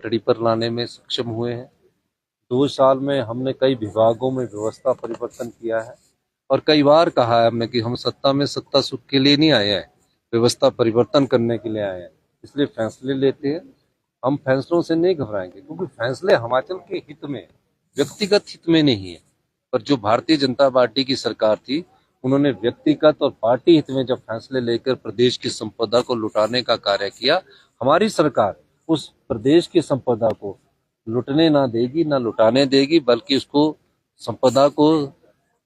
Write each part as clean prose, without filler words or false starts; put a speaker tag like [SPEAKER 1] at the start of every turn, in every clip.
[SPEAKER 1] पटड़ी पर लाने में सक्षम हुए हैं। 2 साल में हमने कई विभागों में व्यवस्था परिवर्तन किया है और कई बार कहा है हमने कि हम सत्ता में सत्ता सुख के लिए नहीं आए हैं, व्यवस्था परिवर्तन करने के लिए आए हैं। इसलिए फैसले लेते हैं। हम फैसलों से नहीं घबराएंगे क्योंकि फैसले हिमाचल के हित में, व्यक्तिगत हित में नहीं है। पर जो भारतीय जनता पार्टी की सरकार थी, उन्होंने व्यक्तिगत और पार्टी हित में जब फैसले लेकर प्रदेश की संपदा को लुटाने का कार्य किया, हमारी सरकार उस प्रदेश की संपदा को लुटने ना देगी, ना लुटाने देगी, बल्कि उसको संपदा को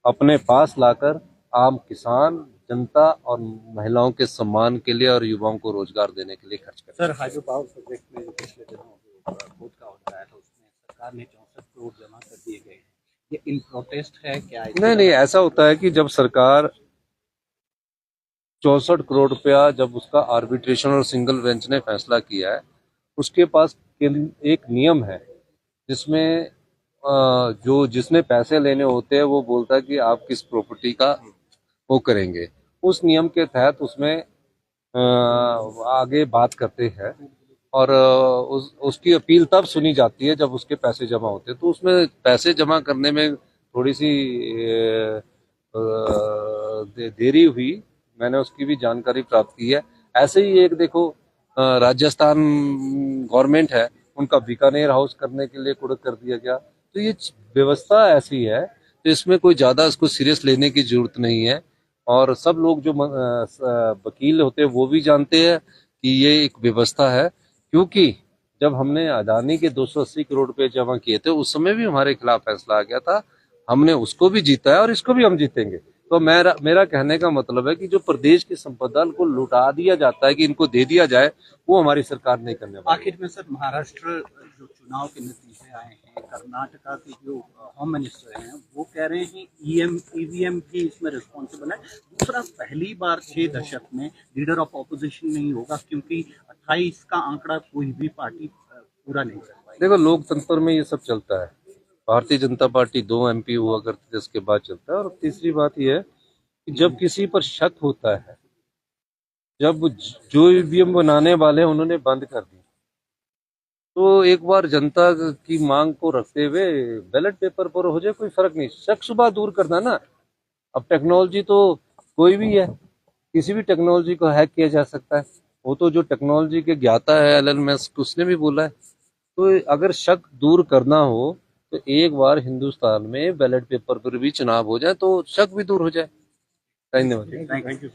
[SPEAKER 1] अपने पास लाकर आम किसान, जनता और महिलाओं के सम्मान के लिए और युवाओं को रोजगार देने के लिए खर्च करें।
[SPEAKER 2] सर, हाइड्रो पावर प्रोजेक्ट में जो पिछले दिनों खोद का हो रहा था, उसमें सरकार ने 64 करोड़ जमा कर दिए गए हैं। ये इन प्रोटेस्ट है क्या?
[SPEAKER 1] नहीं, ऐसा होता है कि जब सरकार 64 करोड़ रुपया जब उसका आर्बिट्रेशन और सिंगल बेंच ने फैसला किया है, उसके पास एक नियम है जिसमें जो जिसने पैसे लेने होते हैं वो बोलता है कि आप किस प्रॉपर्टी का वो करेंगे। उस नियम के तहत उसमें आगे बात करते हैं और उसकी अपील तब सुनी जाती है जब उसके पैसे जमा होते हैं। तो उसमें पैसे जमा करने में थोड़ी सी देरी हुई, मैंने उसकी भी जानकारी प्राप्त की है। ऐसे ही एक देखो राजस्थान गवर्नमेंट है, उनका बीकानेर हाउस करने के लिए कुड़क कर दिया गया। तो ये व्यवस्था ऐसी है तो इसमें कोई ज्यादा इसको सीरियस लेने की जरूरत नहीं है। और सब लोग जो वकील होते हैं वो भी जानते हैं कि ये एक व्यवस्था है, क्योंकि जब हमने अदानी के 280 करोड़ रुपए जमा किए थे उस समय भी हमारे खिलाफ फैसला आ गया था। हमने उसको भी जीता है और इसको भी हम जीतेंगे। तो मेरा कहने का मतलब है कि जो प्रदेश की संपदा को लुटा दिया जाता है कि इनको दे दिया जाए, वो हमारी सरकार नहीं करने वाली।
[SPEAKER 2] आखिर में सर, महाराष्ट्र जो चुनाव के नतीजे आए हैं, कर्नाटका के जो होम मिनिस्टर हैं वो कह रहे हैं ईवीएम भी इसमें रिस्पॉन्सिबल है। दूसरा, पहली बार 6 दशक में लीडर ऑफ ऑपोजिशन नहीं होगा, क्योंकि 28 का आंकड़ा कोई भी पार्टी पूरा नहीं कर पाई।
[SPEAKER 1] देखो, लोकतंत्र में ये सब चलता है। भारतीय जनता पार्टी 2 MP हुआ करती है, इसके बाद चलता है। और तीसरी बात यह है कि जब किसी पर शक होता है, जब जो ईवीएम बनाने वाले उन्होंने बंद कर दी, तो एक बार जनता की मांग को रखते हुए बैलेट पेपर पर हो जाए, कोई फर्क नहीं। शक शुबा दूर करना ना। अब टेक्नोलॉजी तो कोई भी है, किसी भी टेक्नोलॉजी को हैक किया जा सकता है। वो तो जो टेक्नोलॉजी के ज्ञाता है एलन मस्क, उसने भी बोला है। तो अगर शक दूर करना हो तो एक बार हिंदुस्तान में बैलेट पेपर पर भी चुनाव हो जाए तो शक भी दूर हो जाए। धन्यवाद।
[SPEAKER 2] Thank you.